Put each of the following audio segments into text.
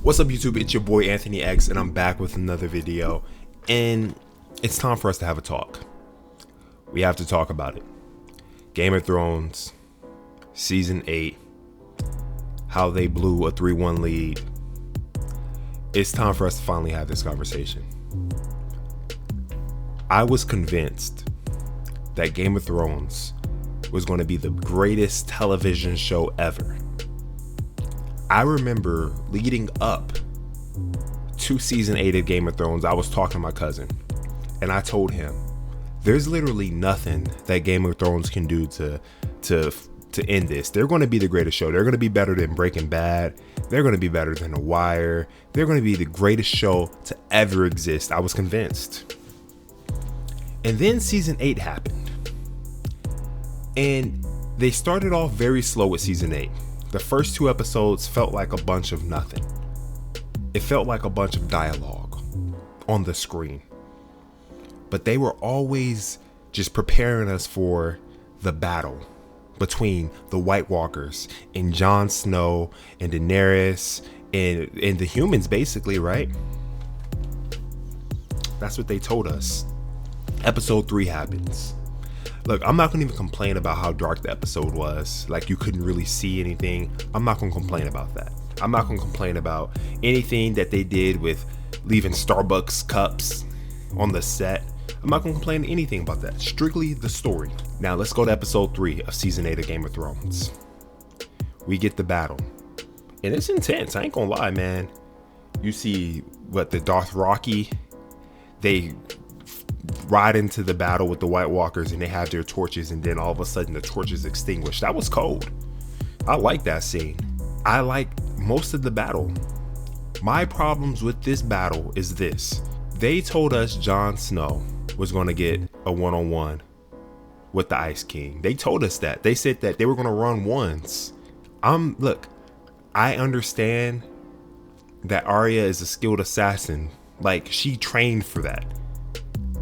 What's up, YouTube? It's your boy Anthony X, and I'm back with another video. And it's time for us to have a talk. We have to talk about it. Game of Thrones, Season 8, how they blew a 3-1 lead. It's time for us to finally have this conversation. I was convinced that Game of Thrones was going to be the greatest television show ever. I remember leading up to Season 8 of Game of Thrones, I was talking to my cousin, and I told him, there's literally nothing that Game of Thrones can do to end this. They're going to be the greatest show. They're going to be better than Breaking Bad. They're going to be better than The Wire. They're going to be the greatest show to ever exist. I was convinced. And then Season 8 happened. And they started off very slow with Season 8. The first 2 episodes felt like a bunch of nothing. It felt like a bunch of dialogue on the screen. But they were always just preparing us for the battle between the White Walkers and Jon Snow and Daenerys and the humans, basically, right? That's what they told us. Episode 3 happens. Look, I'm not gonna even complain about how dark the episode was. Like, you couldn't really see anything. I'm not gonna complain about that. I'm not gonna complain about anything that they did with leaving Starbucks cups on the set. I'm not gonna complain anything about that. Strictly the story. Now let's go to episode 3 of Season 8 of Game of Thrones. We get the battle. And it's intense, I ain't gonna lie, man. You see the Dothraki, they ride into the battle with the White Walkers and they have their torches, and then all of a sudden the torches extinguished. That was cold. I like that scene. I like most of the battle. My problems with this battle is this. They told us Jon Snow was going to get a one-on-one with the Ice King. They told us that. They said that they were going to run ones. Look, I understand that Arya is a skilled assassin. Like, she trained for that.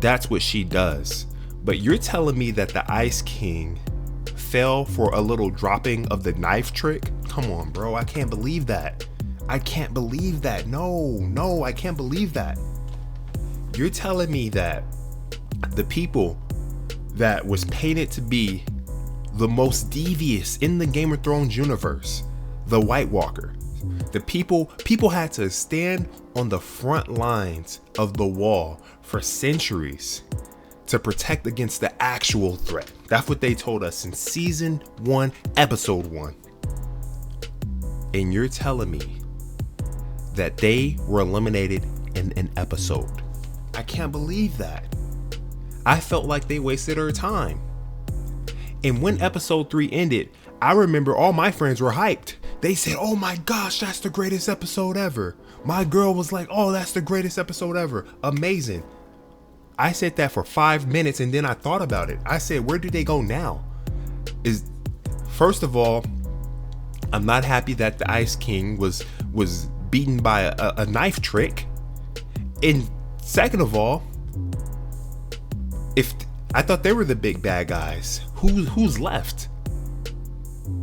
That's what she does. But you're telling me that the Ice King fell for a little dropping of the knife trick? Come on, bro. I can't believe that. I can't believe that. No, I can't believe that. You're telling me that the people that was painted to be the most devious in the Game of Thrones universe, the White Walker, the people had to stand on the front lines of the wall for centuries to protect against the actual threat. That's what they told us in Season 1, Episode 1. And you're telling me that they were eliminated in an episode. I can't believe that. I felt like they wasted our time. And when Episode 3 ended, I remember all my friends were hyped. They said, oh my gosh, that's the greatest episode ever. My girl was like, oh, that's the greatest episode ever. Amazing. I said that for 5 minutes, and then I thought about it. I said, where do they go now? First of all, I'm not happy that the Ice King was beaten by a knife trick. And second of all, if I thought they were the big bad guys, who's left?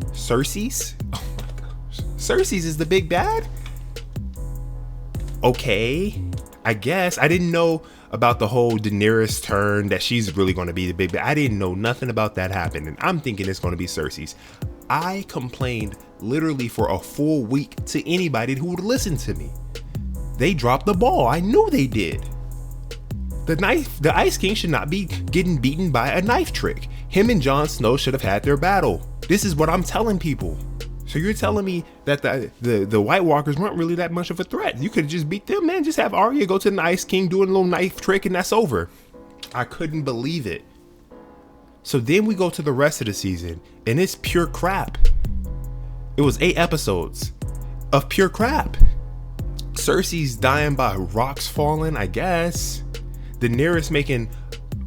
Cersei's? Oh my gosh. Cersei's is the big bad? Okay, I guess. I didn't know about the whole Daenerys turn, that she's really going to be the big bad. I didn't know nothing about that happening. I'm thinking it's going to be Cersei's. I complained literally for a full week to anybody who would listen to me. They dropped the ball. I knew they did. The Ice King should not be getting beaten by a knife trick. Him and Jon Snow should have had their battle. This is what I'm telling people. So you're telling me that the White Walkers weren't really that much of a threat. You could have just beat them, man. Just have Arya go to the Ice King, do a little knife trick, and that's over. I couldn't believe it. So then we go to the rest of the season, and it's pure crap. It was 8 episodes of pure crap. Cersei's dying by rocks falling, I guess. Daenerys making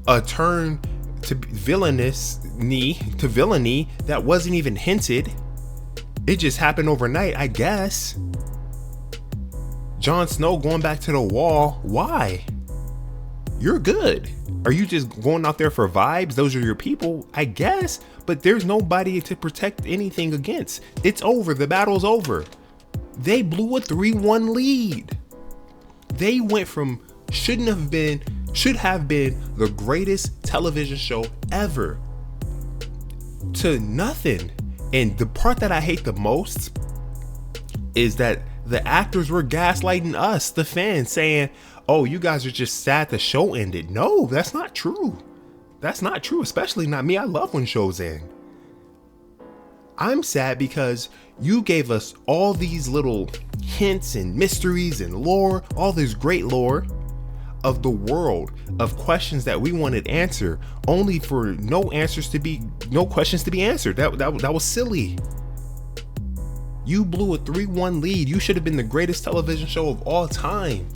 a turn to villainy that wasn't even hinted. It just happened overnight, I guess. Jon Snow going back to the wall. Why? You're good. Are you just going out there for vibes? Those are your people, I guess. But there's nobody to protect anything against. It's over. The battle's over. They blew a 3-1 lead. They went from should have been the greatest television show ever to nothing. And the part that I hate the most is that the actors were gaslighting us, the fans, saying, oh, you guys are just sad the show ended. No, that's not true. That's not true, especially not me. I love when shows end. I'm sad because you gave us all these little hints and mysteries and lore, all this great lore of the world, of questions that we wanted answered, only for no questions to be answered. That was silly. You blew a 3-1 lead. You should have been the greatest television show of all time.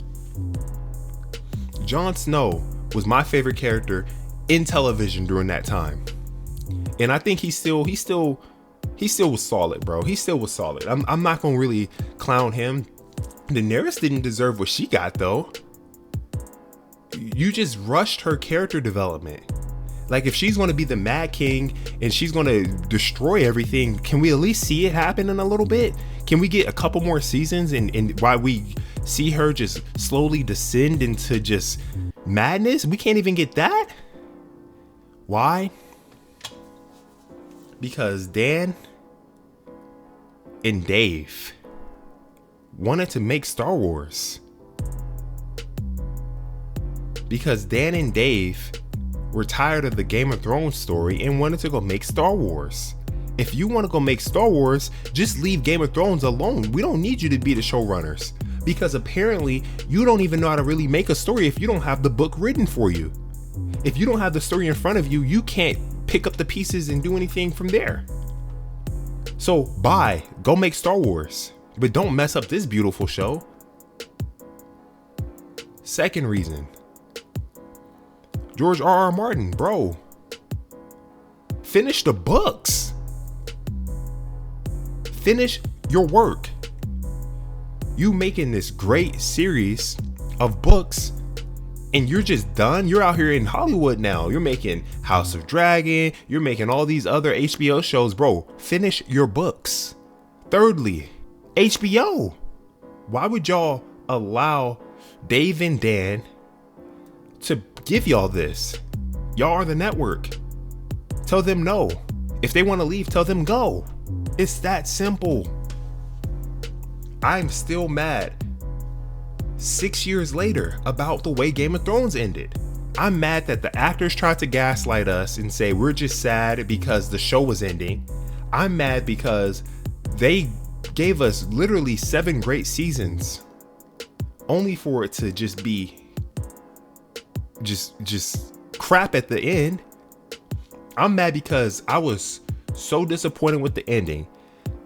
Jon Snow was my favorite character in television during that time. And I think he still was solid, bro. He still was solid. I'm not gonna really clown him. Daenerys didn't deserve what she got though. You just rushed her character development. Like, if she's going to be the Mad King and she's going to destroy everything, can we at least see it happen in a little bit? Can we get a couple more seasons and while we see her just slowly descend into just madness? We can't even get that. Why? Because Dan and Dave wanted to make Star Wars. Because Dan and Dave were tired of the Game of Thrones story and wanted to go make Star Wars. If you want to go make Star Wars, just leave Game of Thrones alone. We don't need you to be the showrunners, because apparently you don't even know how to really make a story if you don't have the book written for you. If you don't have the story in front of you, you can't pick up the pieces and do anything from there. So bye, go make Star Wars, but don't mess up this beautiful show. Second reason, George R.R. Martin, bro, finish the books. Finish your work. You making this great series of books and you're just done. You're out here in Hollywood now. You're making House of Dragon. You're making all these other HBO shows, bro. Finish your books. Thirdly, HBO. Why would y'all allow Dave and Dan to give y'all this? Y'all are the network. Tell them no. If they want to leave, tell them go. It's that simple. I'm still mad 6 years later about the way Game of Thrones ended. I'm mad that the actors tried to gaslight us and say we're just sad because the show was ending. I'm mad because they gave us literally 7 great seasons only for it to just be just crap at the end. I'm mad because I was so disappointed with the ending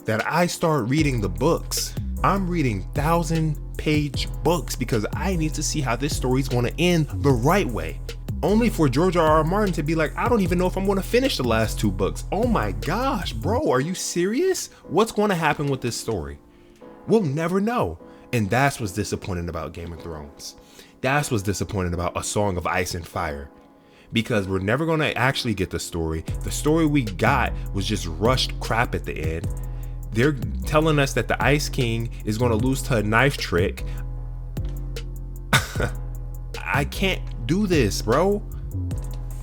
that I started reading the books. I'm reading 1,000-page books because I need to see how this story's going to end the right way. Only for George R.R. Martin to be like, I don't even know if I'm going to finish the last 2 books. Oh my gosh, bro, are you serious? What's going to happen with this story? We'll never know. And that's what's disappointing about Game of Thrones. That's what's disappointing about A Song of Ice and Fire. Because we're never going to actually get the story. The story we got was just rushed crap at the end. They're telling us that the Ice King is going to lose to a knife trick. I can't do this, bro.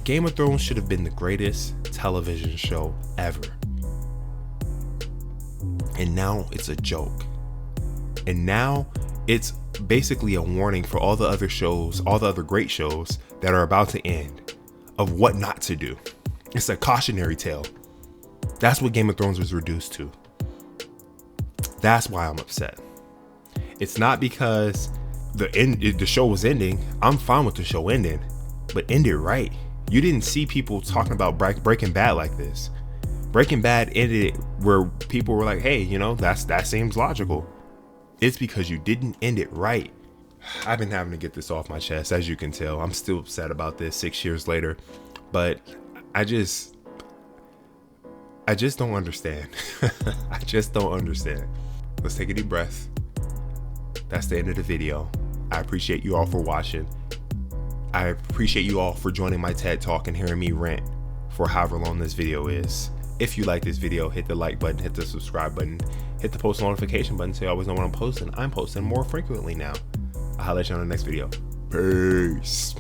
Game of Thrones should have been the greatest television show ever. And now it's a joke. And now it's basically a warning for all the other shows, all the other great shows that are about to end, of what not to do. It's a cautionary tale. That's what Game of Thrones was reduced to. That's why I'm upset. It's not because the show was ending. I'm fine with the show ending, but end it right. You didn't see people talking about Breaking Bad like this. Breaking Bad ended it where people were like, hey, that seems logical. It's because you didn't end it right. I've been having to get this off my chest, as you can tell. I'm still upset about this 6 years later, but I just don't understand. I just don't understand. Let's take a deep breath. That's the end of the video. I appreciate you all for watching. I appreciate you all for joining my TED Talk and hearing me rant for however long this video is. If you like this video, hit the like button, hit the subscribe button, Hit the post notification button so you always know when I'm posting. I'm posting more frequently now. I'll holler at you on the next video. Peace.